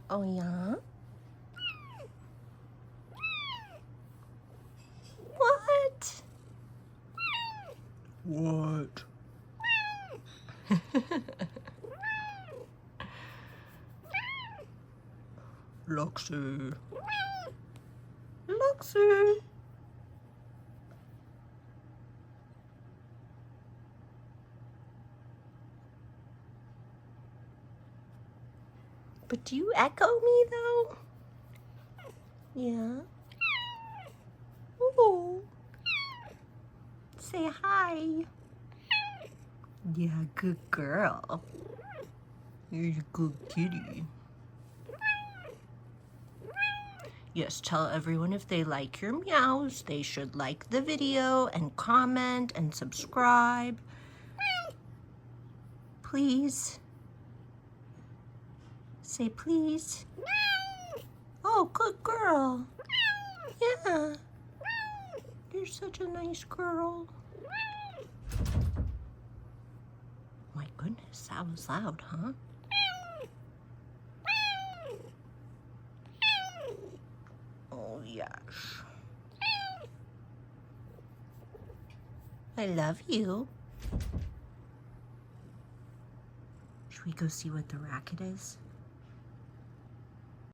Oh, yeah? What? What? Luxe. Luxe. But do you echo me, though? Yeah. Ooh. Say hi. Yeah, good girl. You're a good kitty. Yes, tell everyone if they like your meows, they should like the video and comment and subscribe. Please. Say please. Oh, good girl. Yeah. You're such a nice girl. My goodness, that was loud, huh? Oh, yes. I love you. Should we go see what the racket is?